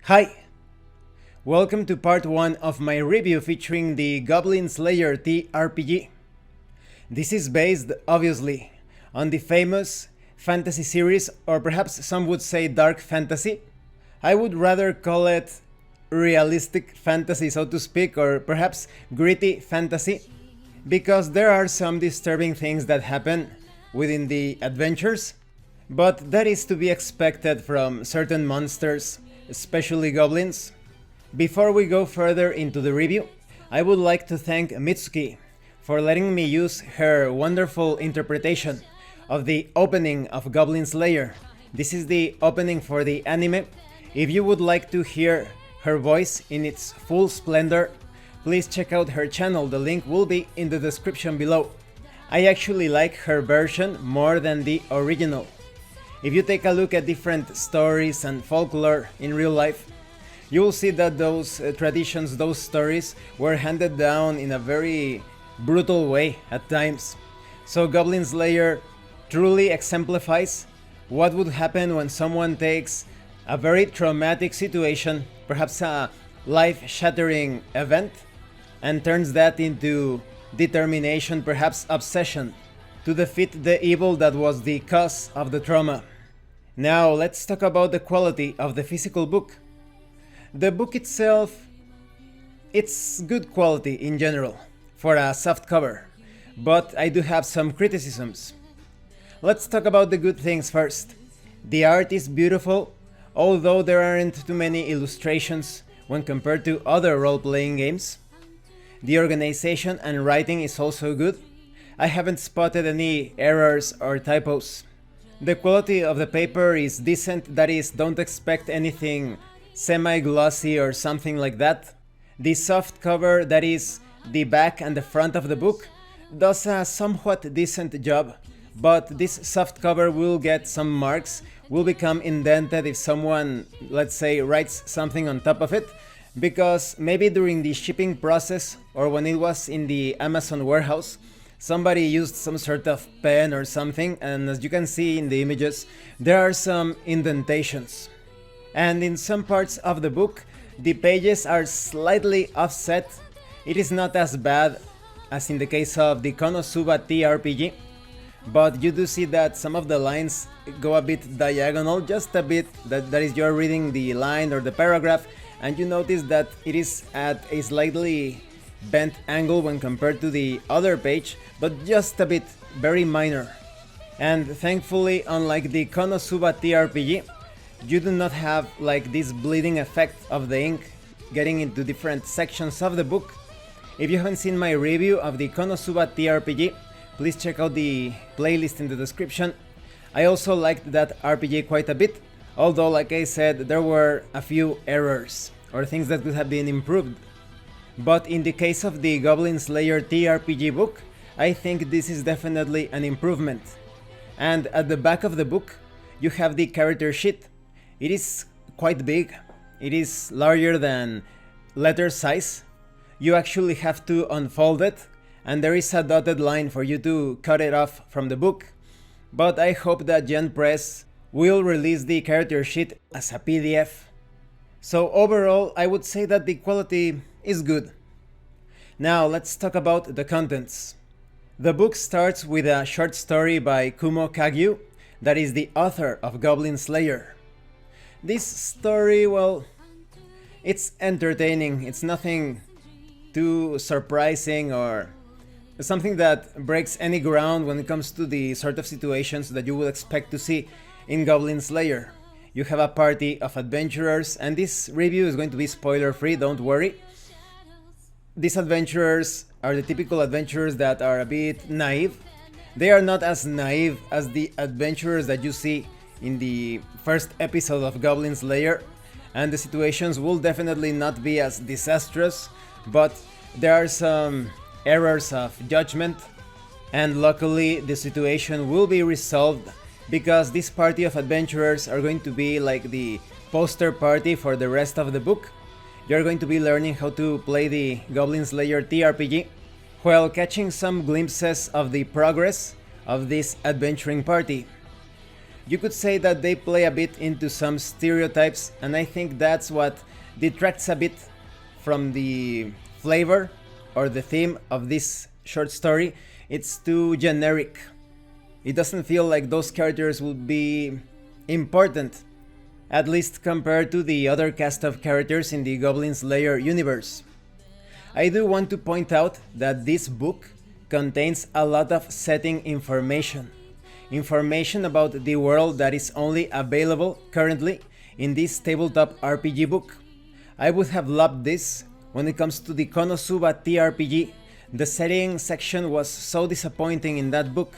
Hi! Welcome to part 1 of my review featuring the Goblin Slayer TRPG. This is based, obviously, on the famous fantasy series, or perhaps some would say dark fantasy. I would rather call it realistic fantasy, so to speak, or perhaps gritty fantasy, because there are some disturbing things that happen within the adventures, but that is to be expected from certain monsters, especially goblins. Before we go further into the review, I would like to thank Mitsuki for letting me use her wonderful interpretation of the opening of Goblin Slayer. This is the opening for the anime. If you would like to hear her voice in its full splendor, please check out her channel, the link will be in the description below. I actually like her version more than the original. If you take a look at different stories and folklore in real life, you will see that those traditions, those stories were handed down in a very brutal way at times. So Goblin Slayer truly exemplifies what would happen when someone takes a very traumatic situation, perhaps a life-shattering event, and turns that into determination, perhaps obsession, to defeat the evil that was the cause of the trauma. Now let's talk about the quality of the physical book. The book itself, it's good quality in general for a soft cover, but I do have some criticisms. Let's talk about the good things first. The art is beautiful, although there aren't too many illustrations when compared to other role-playing games. The organization and writing is also good. I haven't spotted any errors or typos. The quality of the paper is decent, that is, don't expect anything semi-glossy or something like that. The soft cover, that is, the back and the front of the book, does a somewhat decent job, but this soft cover will get some marks, will become indented if someone, let's say, writes something on top of it, because maybe during the shipping process or when it was in the Amazon warehouse, somebody used some sort of pen or something, and as you can see in the images, there are some indentations. And in some parts of the book, the pages are slightly offset. It is not as bad as in the case of the Konosuba TRPG, but you do see that some of the lines go a bit diagonal, just a bit, that is, you're reading the line or the paragraph, and you notice that it is at a slightly bent angle when compared to the other page, but just a bit, very minor. And thankfully, unlike the Konosuba TRPG, you do not have like this bleeding effect of the ink getting into different sections of the book. If you haven't seen my review of the Konosuba TRPG, please check out the playlist in the description. I also liked that RPG quite a bit, although like I said, there were a few errors or things that could have been improved. But in the case of the Goblin Slayer TRPG book, I think this is definitely an improvement. And at the back of the book, you have the character sheet. It is quite big. It is larger than letter size. You actually have to unfold it, and there is a dotted line for you to cut it off from the book. But I hope that Gen Press will release the character sheet as a PDF. So overall, I would say that the quality is good. Now let's talk about the contents. The book starts with a short story by Kumo Kagyu, that is the author of Goblin Slayer. This story, well, it's entertaining, it's nothing too surprising or something that breaks any ground when it comes to the sort of situations that you would expect to see in Goblin Slayer. You have a party of adventurers, and this review is going to be spoiler free, don't worry. These adventurers are the typical adventurers that are a bit naive. They are not as naive as the adventurers that you see in the first episode of Goblin Slayer, and the situations will definitely not be as disastrous, but there are some errors of judgment, and luckily the situation will be resolved because this party of adventurers are going to be like the poster party for the rest of the book. You're going to be learning how to play the Goblin Slayer TRPG while catching some glimpses of the progress of this adventuring party. You could say that they play a bit into some stereotypes, and I think that's what detracts a bit from the flavor or the theme of this short story. It's too generic. It doesn't feel like those characters would be important, at least compared to the other cast of characters in the Goblin Slayer universe. I do want to point out that this book contains a lot of setting information. Information about the world that is only available currently in this tabletop RPG book. I would have loved this. When it comes to the Konosuba TRPG, the setting section was so disappointing in that book.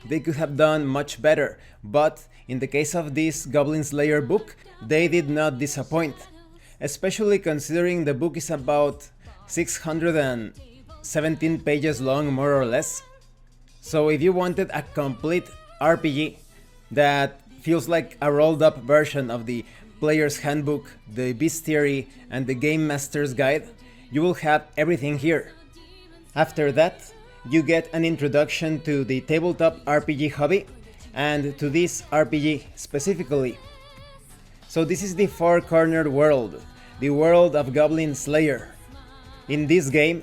They could have done much better, but in the case of this Goblin Slayer book, they did not disappoint. Especially considering the book is about 617 pages long, more or less. So if you wanted a complete RPG that feels like a rolled up version of the Player's Handbook, the Bestiary, and the Game Master's Guide, you will have everything here. After that, you get an introduction to the tabletop RPG hobby and to this RPG specifically. So this is the four-cornered world, the world of Goblin Slayer. In this game,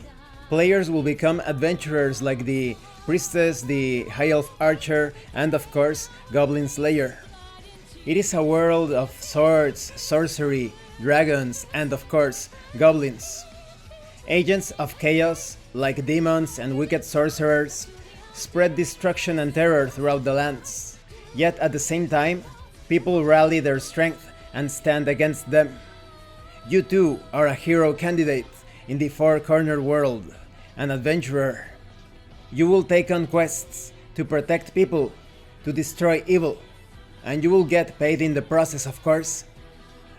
players will become adventurers like the Priestess, the High Elf Archer, and of course, Goblin Slayer. It is a world of swords, sorcery, dragons, and of course, goblins. Agents of chaos, like demons and wicked sorcerers, spread destruction and terror throughout the lands. Yet at the same time, people rally their strength and stand against them. You too are a hero candidate in the four-cornered world, an adventurer. You will take on quests to protect people, to destroy evil, and you will get paid in the process, of course.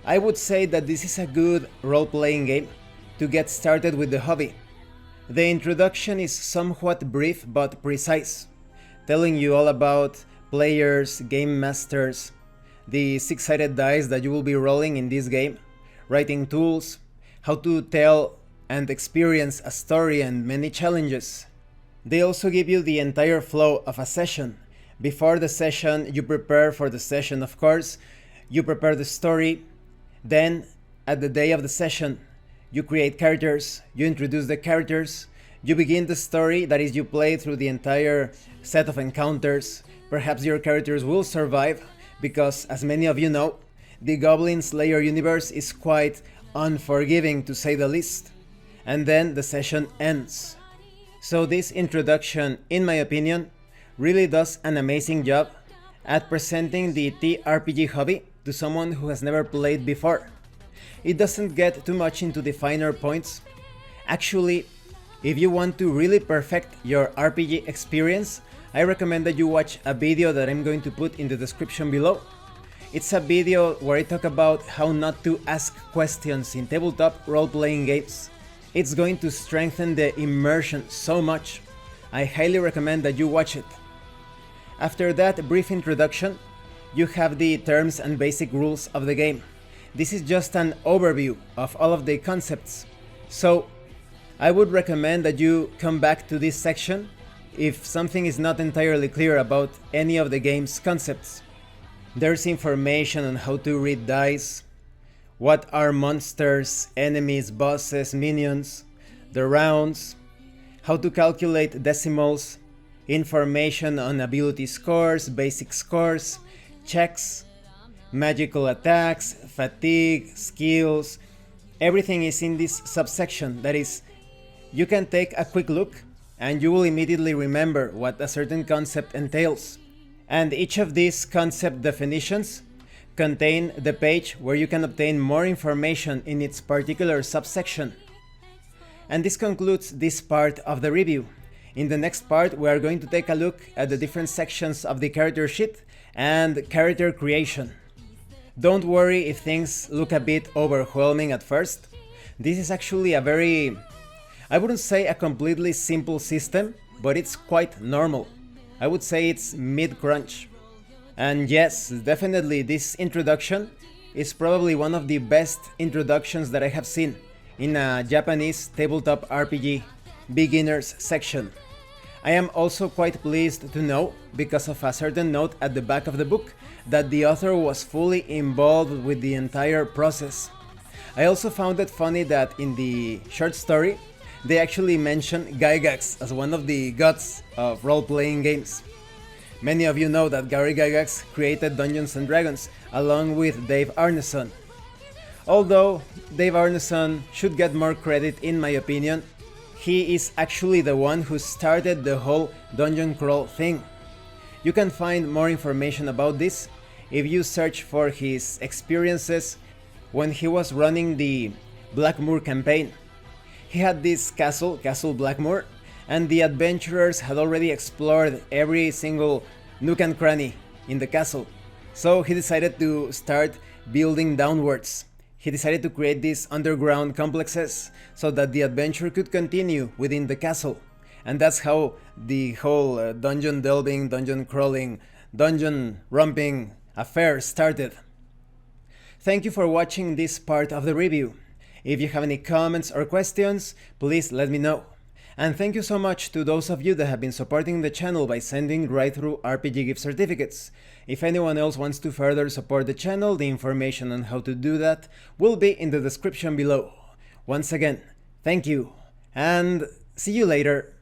I would say that this is a good role-playing game to get started with the hobby. The introduction is somewhat brief but precise, telling you all about players, game masters, the six-sided dice that you will be rolling in this game, writing tools, how to tell and experience a story, and many challenges. They also give you the entire flow of a session. Before the session, you prepare for the session, of course. You prepare the story. Then, at the day of the session, you create characters, you introduce the characters, you begin the story, that is, you play through the entire set of encounters. Perhaps your characters will survive, because as many of you know, the Goblin Slayer universe is quite unforgiving, to say the least. And then the session ends. So this introduction, in my opinion, really does an amazing job at presenting the TRPG hobby to someone who has never played before. It doesn't get too much into the finer points. Actually, if you want to really perfect your RPG experience, I recommend that you watch a video that I'm going to put in the description below. It's a video where I talk about how not to ask questions in tabletop role-playing games. It's going to strengthen the immersion so much. I highly recommend that you watch it. After that brief introduction, you have the terms and basic rules of the game. This is just an overview of all of the concepts. So, I would recommend that you come back to this section if something is not entirely clear about any of the game's concepts. There's information on how to read dice, what are monsters, enemies, bosses, minions, the rounds, how to calculate decimals, information on ability scores, basic scores, checks, magical attacks, fatigue, skills. Everything is in this subsection. That is, you can take a quick look and you will immediately remember what a certain concept entails. And each of these concept definitions contain the page where you can obtain more information in its particular subsection. And this concludes this part of the review. In the next part, we are going to take a look at the different sections of the character sheet and character creation. Don't worry if things look a bit overwhelming at first. This is actually a very, I wouldn't say a completely simple system, but it's quite normal. I would say it's mid-crunch. And yes, definitely this introduction is probably one of the best introductions that I have seen in a Japanese tabletop RPG beginners section. I am also quite pleased to know, because of a certain note at the back of the book, that the author was fully involved with the entire process. I also found it funny that in the short story, they actually mention Gygax as one of the gods of role-playing games. Many of you know that Gary Gygax created Dungeons & Dragons along with Dave Arneson. Although Dave Arneson should get more credit in my opinion, he is actually the one who started the whole dungeon crawl thing. You can find more information about this if you search for his experiences when he was running the Blackmoor campaign. He had this castle, Castle Blackmoor, and the adventurers had already explored every single nook and cranny in the castle. So he decided to start building downwards. He decided to create these underground complexes so that the adventure could continue within the castle. And that's how the whole dungeon delving, dungeon crawling, dungeon romping affair started. Thank you for watching this part of the review. If you have any comments or questions, please let me know. And thank you so much to those of you that have been supporting the channel by sending right through RPG gift certificates. If anyone else wants to further support the channel, the information on how to do that will be in the description below. Once again, thank you, and see you later.